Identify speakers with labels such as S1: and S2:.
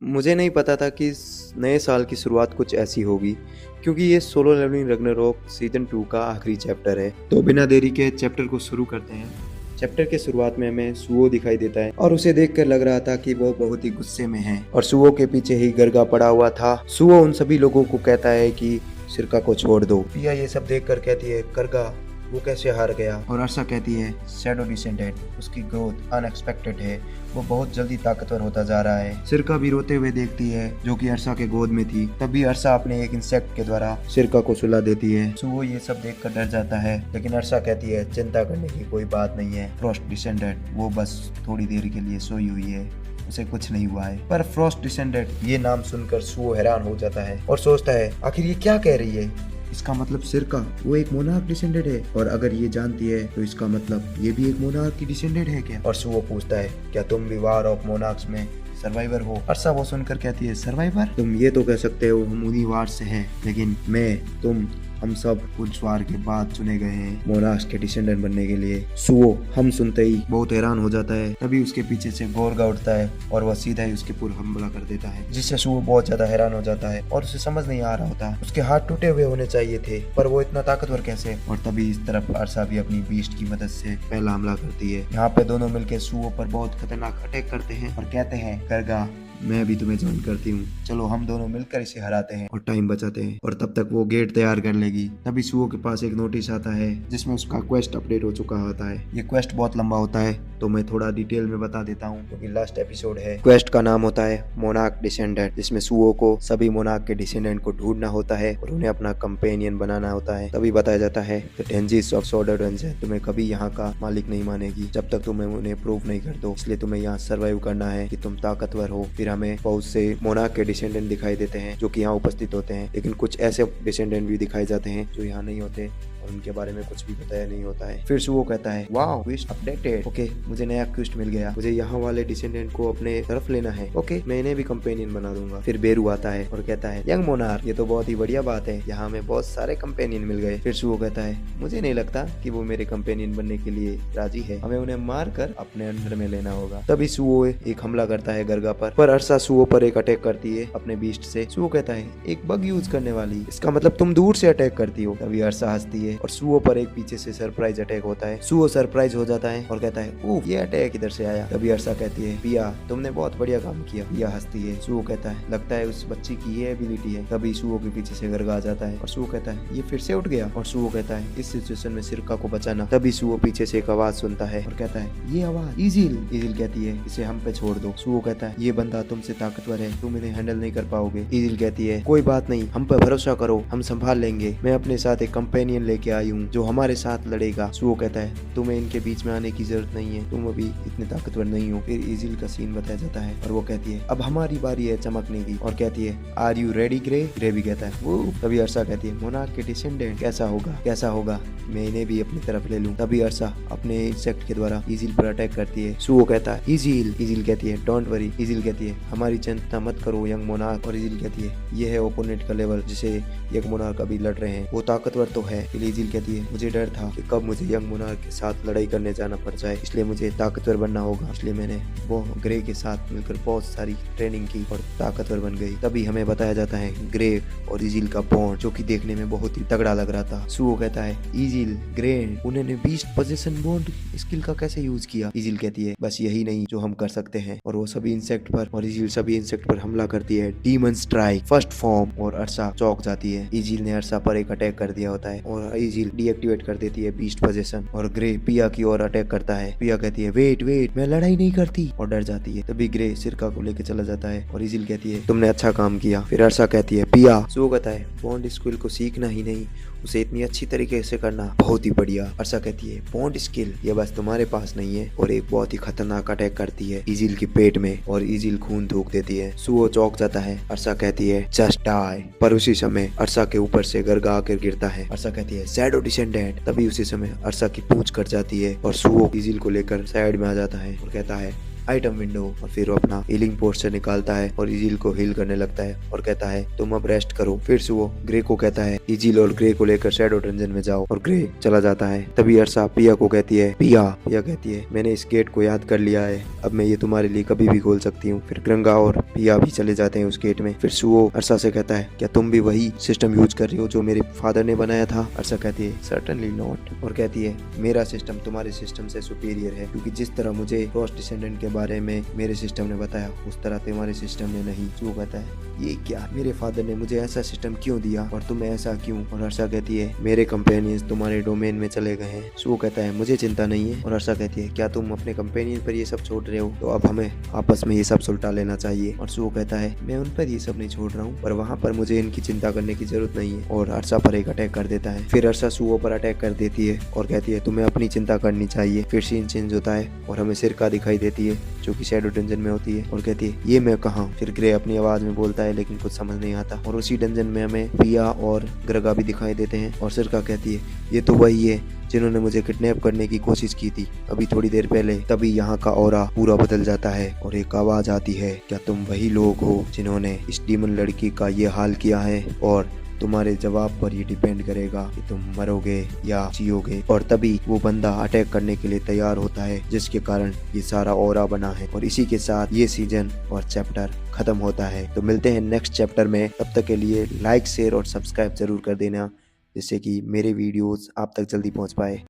S1: मुझे नहीं पता था कि इस नए साल की शुरुआत कुछ ऐसी होगी, क्योंकि ये सोलो लेवलिंग रैग्नारोक सीजन 2 का आखिरी चैप्टर है। तो बिना देरी के चैप्टर को शुरू करते हैं। चैप्टर के शुरुआत में हमें सुओ दिखाई देता है और उसे देखकर लग रहा था कि वो बहुत ही गुस्से में है और सुओ के पीछे ही गरगा पड़ा हुआ था। सुओ उन सभी लोगों को कहता है कि सिरका को छोड़ दो। पिया ये सब देखकर कहती है, गरगा वो कैसे हार गया? और अर्सा कहती है, शैडो डिसेंडेंट, उसकी ग्रोथ अनएक्सपेक्टेड है, वो बहुत जल्दी ताकतवर होता जा रहा है। सिरका भी रोते हुए देखती है, जो कि अर्सा के गोद में थी। तभी अर्सा अपने एक इंसेक्ट के द्वारा सिरका को सुला देती है। सुओ ये सब देखकर डर जाता है, लेकिन अर्सा कहती है, चिंता करने की कोई बात नहीं है। फ्रॉस्ट डिसेंडेंट वो बस थोड़ी देर के लिए सोई हुई है, उसे कुछ नहीं हुआ है। पर फ्रॉस्ट डिसेंडेंट ये नाम सुनकर सुओ हैरान हो जाता है और सोचता है, आखिर ये क्या कह रही है? इसका मतलब सिरका वो एक मोनार्क डिसेंडेंट है, और अगर ये जानती है तो इसका मतलब ये भी एक मोनार्क की डिसेंडेंट है क्या? और सुओ पूछता है, क्या तुम भी वार ऑफ मोनार्क्स में सर्वाइवर हो? अर्सा वो सुनकर कहती है, सर्वाइवर? तुम ये तो कह सकते हो हम उन्हीं वार से हैं, लेकिन मैं, तुम, हम सब कुछ वार के बाद चुने गए हैं मोनार्क्स के डिसेंडेंट बनने के लिए। सुओ हम सुनते ही बहुत हैरान हो जाता है। तभी उसके पीछे से गोरगा उठता है और वह सीधा ही उसके ऊपर हमला कर देता है, जिससे सुओ बहुत ज्यादा हैरान हो जाता है और उसे समझ नहीं आ रहा होता। उसके हाथ टूटे हुए होने चाहिए थे, पर वो इतना ताकतवर कैसे? और तभी इस तरफ अर्सा भी अपनी बीस्ट की मदद से पहला हमला करती है। यहाँ पे दोनों मिलकर सुओ पर बहुत खतरनाक अटैक करते हैं और कहते हैं, गरगा मैं भी तुम्हें ज्वाइन करती हूँ, चलो हम दोनों मिलकर इसे हराते हैं और टाइम बचाते हैं, और तब तक वो गेट तैयार कर लेगी। तभी सुओ के पास एक नोटिस आता है जिसमें उसका क्वेस्ट अपडेट हो चुका होता है। ये क्वेस्ट बहुत लंबा होता है, तो मैं थोड़ा डिटेल में बता देता हूँ क्योंकि लास्ट एपिसोड है। क्वेस्ट का नाम होता है मोनार्क डिसेंडेंट, जिसमें सुओ को सभी मोनार्क के डिसेंडेंट को ढूंढना होता है और उन्हें अपना कंपेनियन बनाना होता है। तभी बताया जाता है, द डेंजिस ऑफ सोर्ड ड्वेंजर तुम्हें कभी यहाँ का मालिक नहीं मानेगी जब तक तुम्हें उन्हें प्रूव नहीं कर दो, इसलिए तुम्हें यहाँ सर्वाइव करना है कि तुम ताकतवर हो। फिर हमें बहुत से मोनार्क के डिसेंडेंट दिखाई देते हैं जो कि यहाँ उपस्थित होते हैं, लेकिन कुछ ऐसे डिसेंडेंट भी दिखाए जाते हैं जो यहाँ नहीं होते और उनके बारे में कुछ भी बताया नहीं होता है। फिर सुओ कहता है, वाओ क्वेस्ट अपडेटेड, ओके मुझे नया क्वेस्ट मिल गया, मुझे यहाँ वाले डिसेंडेंट को अपने तरफ लेना है, ओके मैं इन्हें भी कंपेनियन बना दूंगा। फिर बेरू आता है और कहता है, यंग मोनार्क ये तो बहुत ही बढ़िया बात है, यहाँ हमें बहुत सारे कंपेनियन मिल गए। फिर सुओ कहता है, मुझे नहीं लगता कि वो मेरे कंपेनियन बनने के लिए राजी है, हमें उन्हें मार कर अपने अंडर में लेना होगा। तभी सुओ एक हमला करता है गरगा पर अर्सा सुओ पर एक अटैक करती है अपने बीस्ट से। सुओ कहता है, एक बग यूज करने वाली, इसका मतलब तुम दूर से अटैक करती हो। तभी अर्सा हंसती है और सुओ पर एक पीछे से सरप्राइज अटैक होता है। सुओ सरप्राइज हो जाता है और कहता है, ओह ये अटैक इधर से आया। तभी अर्सा कहती है, पिया तुमने बहुत बढ़िया काम किया। पिया हंसती है। सुओ कहता है, लगता है उस बच्ची की ये एबिलिटी है। तभी सुओ के पीछे से गरगा आ जाता है और सुओ कहता है, ये फिर से उठ गया। और सुओ कहता है, इस सिचुएशन में सिरका को बचाना। तभी सुओ पीछे से एक आवाज सुनता है और कहता है, ये आवाज इजिल। इजिल कहती है, इसे हम पे छोड़ दो। सुओ कहता है, ये बंदा तुमसे ताकतवर है, तुम इन्हें हैंडल नहीं कर पाओगे। इजिल कहती है, कोई बात नहीं, हम पे भरोसा करो, हम संभाल लेंगे। मैं अपने साथ एक कंपेनियन लेके आई हूँ जो हमारे साथ लड़ेगा। सुओ कहता है, तुम्हें इनके बीच में आने की जरूरत नहीं है, तुम अभी इतने ताकतवर नहीं हो। फिर इजिल का सीन बताया जाता है और वो कहती है, अब हमारी बारी है चमकने की, और कहती है, are you ready Grey? Grey भी कहता है, वो। तभी अर्सा कहती है, मोनार्क के डिसेंडेंट, कैसा होगा कैसा होगा, मैं इन्हें भी अपनी तरफ ले लूं। तभी अर्सा अपने इंसेक्ट के द्वारा इजिल पर अटैक करती है। सुओ कहता है, इजिल। इजिल कहती है, डोंट वरी। इजिल कहती है, हमारी चिंता मत करो यंग मोनार्क। और इजिल कहती है, ये है ओपोनेंट का लेवल जिसे यंग मोनार्क अभी लड़ रहे हैं, वो ताकतवर तो है। फिर इजिल कहती है, मुझे डर था कि कब मुझे यंग मोनार्क के साथ लड़ाई करने जाना पड़ जाए, इसलिए मुझे ताकतवर बनना होगा, इसलिए मैंने वो ग्रे के साथ मिलकर बहुत सारी ट्रेनिंग की और ताकतवर बन गई। तभी हमें बताया जाता है ग्रे और इजिल का बॉन्ड, जो कि देखने में बहुत ही तगड़ा लग रहा था। सुओ कहता है, इजिल ग्रे उन्होंने बीस्ट पोजीशन बॉन्ड स्किल का कैसे यूज किया? इजिल कहती है, बस यही नहीं जो हम कर सकते हैं। और वो सभी इंसेक्ट पर और इजिल सभी इंसेक्ट पर हमला करती है, डीमन स्ट्राइक फर्स्ट फॉर्म। और अर्सा चौंक जाती है। इजिल ने अर्सा पर एक अटैक कर दिया होता है और इजिल डीएक्टिवेट कर देती है बीस्ट पोजीशन, और ग्रे पिया की ओर अटैक करता है। पिया कहती है, वेट वेट मैं लड़ाई नहीं करती, और डर जाती है। तभी ग्रे सिरका को लेकर चला जाता है और इजिल कहती है, तुमने अच्छा काम किया। फिर अर्सा कहती है, पिया। सुओ कहता है, बॉन्ड स्किल को सीखना ही नहीं, उसे इतनी अच्छी तरीके से करना बहुत ही बढ़िया। अर्सा कहती है, बॉन्ड स्किल ये बस तुम्हारे पास नहीं है, और एक बहुत ही खतरनाक अटैक करती है इजिल के पेट में और इजिल खून थूक देती है। सुओ चौंक जाता है। अर्सा कहती है, जस्ट डाई। पर उसी समय अर्सा के ऊपर से गरगा आकर गिरता है। अर्सा कहती है, शैडो डिसेंडेंट। तभी उसी समय अर्सा की पूंछ कट जाती है और सुओ इजिल को लेकर साइड में आ जाता है और कहता है, आइटम विंडो और फिर वो अपना हीलिंग पोस्टर निकालता है और इजिल को हील करने लगता है और कहता है तुम अब रेस्ट करो। फिर से वो ग्रे को कहता है इजिल और ग्रे को लेकर शैडो डंजन में जाओ और ग्रे चला जाता है। तभी अरसा पिया को कहती है पिया कहती है मैंने इस गेट को याद कर लिया है, अब मैं ये तुम्हारे लिए कभी भी खोल सकती हूँ। फिर ग्रंगा और पिया भी चले जाते हैं उस गेट में। फिर सुओ अरसा से कहता है क्या तुम भी वही सिस्टम यूज कर रही हो जो मेरे फादर ने बनाया था? अरसा कहती है सर्टेनली नॉट और कहती है मेरा सिस्टम तुम्हारे सिस्टम से सुपीरियर है, क्योंकि जिस तरह मुझे रोस्ट डिसेंडेंट के बारे में मेरे सिस्टम ने बताया उस तरह तुम्हारे सिस्टम ने नहीं। सुओ कहता है ये क्या, मेरे फादर ने मुझे ऐसा सिस्टम क्यों दिया और तुम्हें ऐसा क्यों? और अरसा कहती है मेरे कंपेनियंस तुम्हारे डोमेन में चले गए हैं। सुओ कहता है मुझे चिंता नहीं है। और अरसा कहती है क्या तुम अपने कंपेनियन पर ये सब छोड़ रहे हो? तो अब हमें आपस में ये सब सुलटा लेना चाहिए। और सुओ कहता है मैं उन पर ये सब नहीं छोड़ रहा हूँ, पर वहाँ पर मुझे इनकी चिंता करने की जरूरत नहीं है। और अरसा पर एक अटैक कर देता है। फिर अरसा सुओ पर अटैक कर देती है और कहती है तुम्हें अपनी चिंता करनी चाहिए। फिर सीन चेंज होता है और हमें सिरका दिखाई देती है जो कि शैडो डंजन में होती है और कहती है ये मैं कहाँ? फिर ग्रे अपनी आवाज में बोलता है लेकिन कुछ समझ नहीं आता। और उसी डंजन में हमें पिया और ग्रगा भी दिखाई देते हैं और सिरका कहती है ये तो वही है जिन्होंने मुझे किडनैप करने की कोशिश की थी अभी थोड़ी देर पहले। तभी यहाँ का ऑरा पूरा बदल जाता है और एक आवाज आती है क्या तुम वही लोग हो जिन्होंने इस डीमन लड़की का ये हाल किया है? और तुम्हारे जवाब पर ये डिपेंड करेगा कि तुम मरोगे या जियोगे। और तभी वो बंदा अटैक करने के लिए तैयार होता है जिसके कारण ये सारा ऑरा बना है। और इसी के साथ ये सीजन और चैप्टर खत्म होता है। तो मिलते हैं नेक्स्ट चैप्टर में, तब तक के लिए लाइक शेयर और सब्सक्राइब जरूर कर देना जिससे कि मेरे वीडियोस आप तक जल्दी पहुंच पाए।